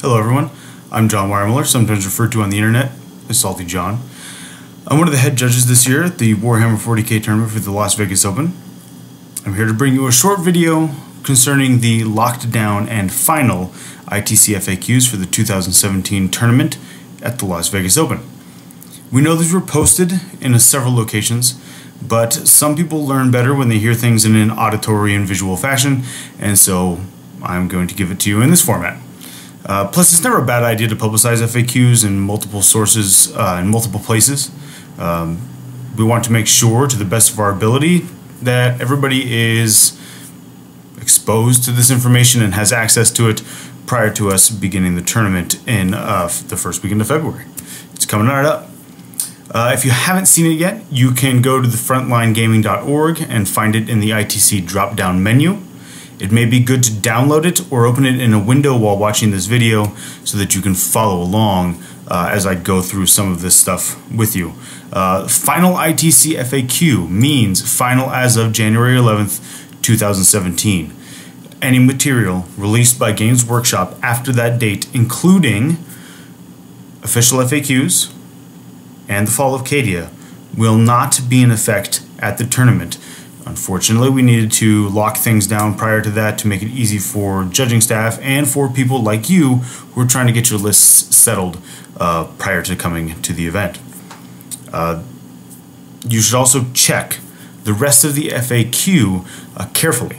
Hello everyone, I'm John Weimiller, sometimes referred to on the internet as SaltyJohn. I'm one of the head judges this year at the Warhammer 40k tournament for the Las Vegas Open. I'm here to bring you a short video concerning the locked down and final ITC FAQs for the 2017 tournament at the Las Vegas Open. We know these were posted in several locations, but some people learn better when they hear things in an auditory and visual fashion, and so I'm going to give it to you in this format. Plus, it's never a bad idea to publicize FAQs in multiple sources in multiple places. We want to make sure, to the best of our ability, that everybody is exposed to this information and has access to it prior to us beginning the tournament in the first weekend of February. It's coming right up. If you haven't seen it yet, you can go to the frontlinegaming.org and find it in the ITC drop-down menu. It may be good to download it or open it in a window while watching this video so that you can follow along as I go through some of this stuff with you. Final ITC FAQ means final as of January 11th, 2017. Any material released by Games Workshop after that date, including official FAQs and the Fall of Cadia, will not be in effect at the tournament. Unfortunately, we needed to lock things down prior to that to make it easy for judging staff and for people like you who are trying to get your lists settled prior to coming to the event. You should also check the rest of the FAQ carefully,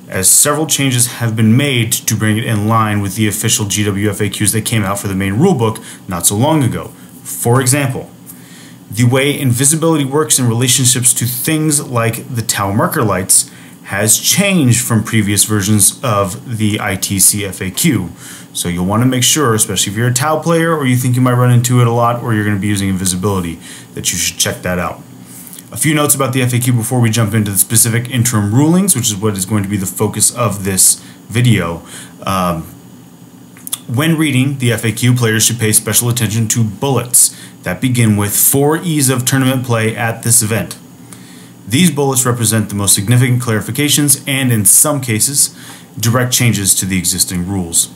as several changes have been made to bring it in line with the official GW FAQs that came out for the main rulebook not so long ago. For example, the way invisibility works in relationships to things like the Tau marker lights has changed from previous versions of the ITC FAQ. So you'll want to make sure, especially if you're a Tau player or you think you might run into it a lot or you're going to be using invisibility, that you should check that out. A few notes about the FAQ before we jump into the specific interim rulings, which is what is going to be the focus of this video. When reading the FAQ, players should pay special attention to bullets that begin with 4 E's of tournament play at this event. These bullets represent the most significant clarifications and, in some cases, direct changes to the existing rules.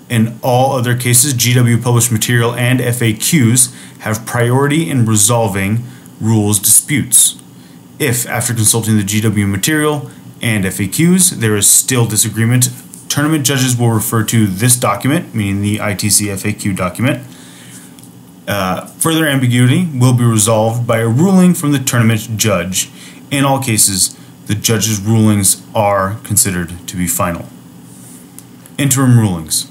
In all other cases, GW published material and FAQs have priority in resolving rules disputes. If, after consulting the GW material and FAQs, there is still disagreement, tournament judges will refer to this document, meaning the ITC FAQ document. Further ambiguity will be resolved by a ruling from the tournament judge. In all cases, the judge's rulings are considered to be final. Interim rulings.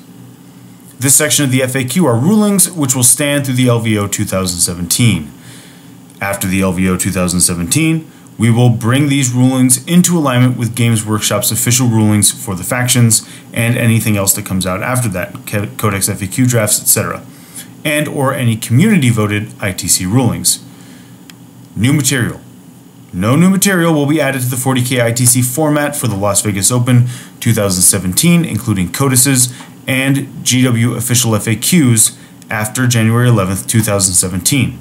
This section of the FAQ are rulings which will stand through the LVO 2017. After the LVO 2017, we will bring these rulings into alignment with Games Workshop's official rulings for the factions and anything else that comes out after that, Codex FAQ drafts, etc., and or any community-voted ITC rulings. New material. No new material will be added to the 40k ITC format for the Las Vegas Open 2017, including codices and GW official FAQs after January 11th, 2017.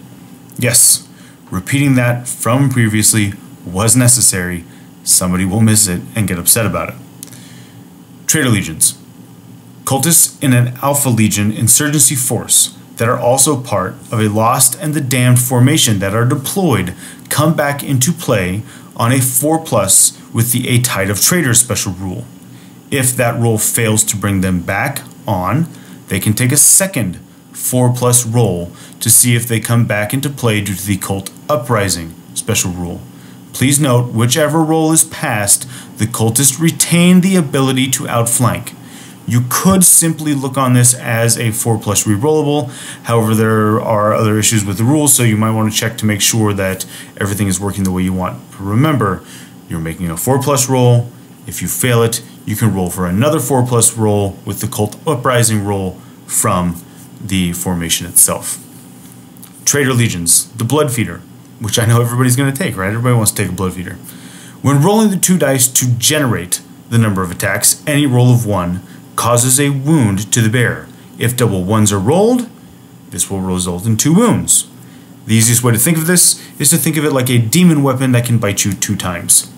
Yes, repeating that from previously was necessary. Somebody will miss it and get upset about it. Traitor Legions. Cultists in an Alpha Legion insurgency force that are also part of a Lost and the Damned formation that are deployed come back into play on a 4+ with the A Tide of Traitors special rule. If that rule fails to bring them back on, they can take a second 4+ roll to see if they come back into play due to the Cult Uprising special rule. Please note, whichever roll is passed, the cultists retain the ability to outflank. You could simply look on this as a 4+ rerollable. However, there are other issues with the rules, so you might want to check to make sure that everything is working the way you want. Remember, you're making a 4+ roll. If you fail it, you can roll for another 4+ roll with the Cult Uprising roll from the formation itself. Traitor Legions, the Blood Feeder, which I know everybody's going to take, right? Everybody wants to take a Blood Feeder. When rolling the 2 dice to generate the number of attacks, any roll of 1 causes a wound to the bearer. If double 1s are rolled, this will result in 2 wounds. The easiest way to think of this is to think of it like a demon weapon that can bite you 2 times.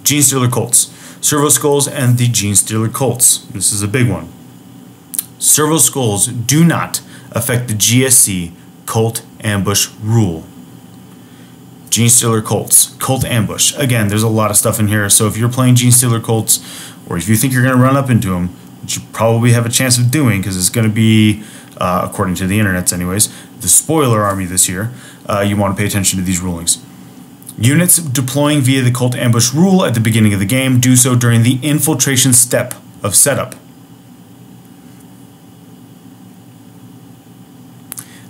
Genestealer Cults. Servo Skulls and the Genestealer Cults. This is a big one. Servo skulls do not affect the GSC Cult Ambush rule. Gene Stealer Cults, Cult Ambush. Again, there's a lot of stuff in here, so if you're playing Gene Stealer Cults, or if you think you're going to run up into them, which you probably have a chance of doing, because it's going to be, according to the internets anyways, the spoiler army this year, you want to pay attention to these rulings. Units deploying via the Cult Ambush rule at the beginning of the game do so during the infiltration step of setup.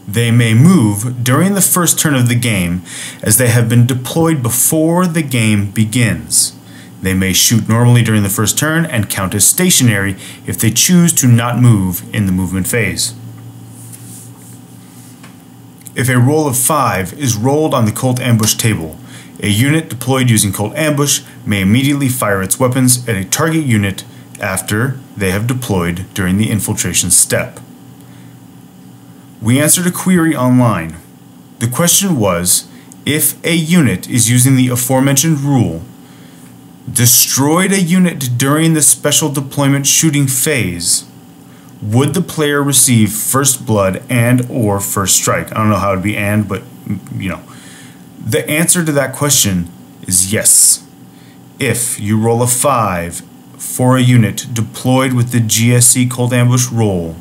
They may move during the first turn of the game as they have been deployed before the game begins. They may shoot normally during the first turn and count as stationary if they choose to not move in the movement phase. If a roll of 5 is rolled on the Cult Ambush table, a unit deployed using Cult Ambush may immediately fire its weapons at a target unit after they have deployed during the infiltration step. We answered a query online. The question was, if a unit is using the aforementioned rule, destroyed a unit during the special deployment shooting phase, would the player receive first blood and or first strike? I don't know how it would be and, but you know. The answer to that question is yes. If you roll a 5 for a unit deployed with the GSC Cult Ambush roll,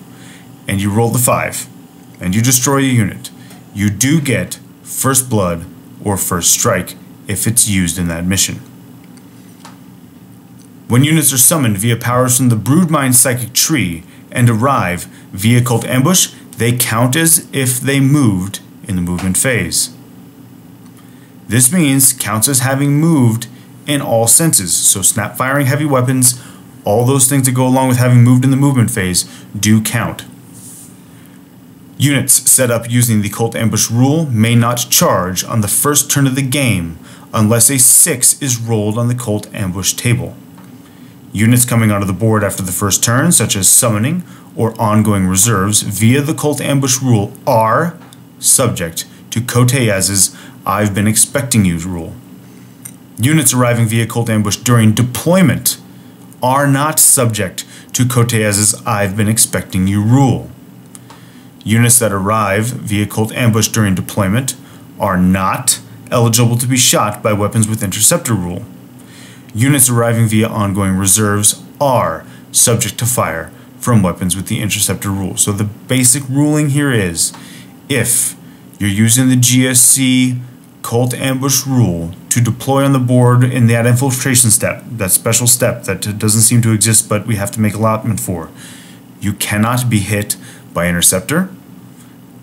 and you roll the 5, and you destroy a unit, you do get first blood or first strike if it's used in that mission. When units are summoned via powers from the Broodmine Psychic Tree and arrive via Cult Ambush, they count as if they moved in the movement phase. This means counts as having moved in all senses, so snap firing heavy weapons, all those things that go along with having moved in the movement phase do count. Units set up using the Cult Ambush rule may not charge on the first turn of the game unless a 6 is rolled on the Cult Ambush table. Units coming onto the board after the first turn, such as summoning or ongoing reserves via the Cult Ambush rule, are subject to Koteyaz's I've been expecting you rule. Units arriving via Cult Ambush during deployment are not subject to Koteyaz's I've been expecting you rule. Units that arrive via Cult Ambush during deployment are not eligible to be shot by weapons with interceptor rule. Units arriving via ongoing reserves are subject to fire from weapons with the interceptor rule. So the basic ruling here is, if you're using the GSC Cult Ambush rule to deploy on the board in that infiltration step, that special step that doesn't seem to exist but we have to make allotment for, you cannot be hit by interceptor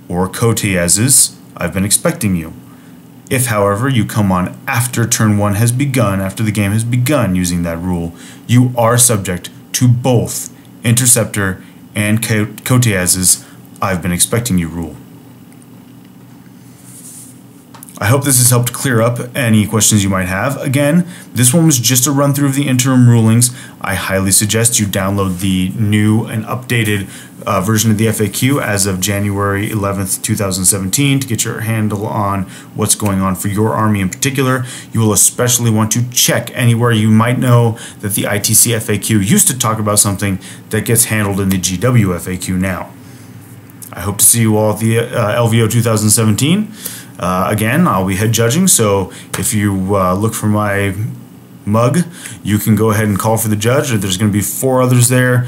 or Koteyaz's I've been expecting you. If, however, you come on after turn 1 has begun, after the game has begun using that rule, you are subject to both interceptor and Koteyaz's I've been expecting you rule. I hope this has helped clear up any questions you might have. Again, this one was just a run through of the interim rulings. I highly suggest you download the new and updated version of the FAQ as of January 11th, 2017 to get your handle on what's going on for your army in particular. You will especially want to check anywhere you might know that the ITC FAQ used to talk about something that gets handled in the GW FAQ now. I hope to see you all at the LVO 2017. Again, I'll be head judging, so if you look for my mug, you can go ahead and call for the judge. There's going to be 4 others there,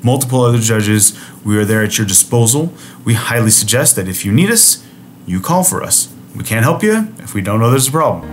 multiple other judges. We are there at your disposal. We highly suggest that if you need us, you call for us. We can't help you if we don't know there's a problem.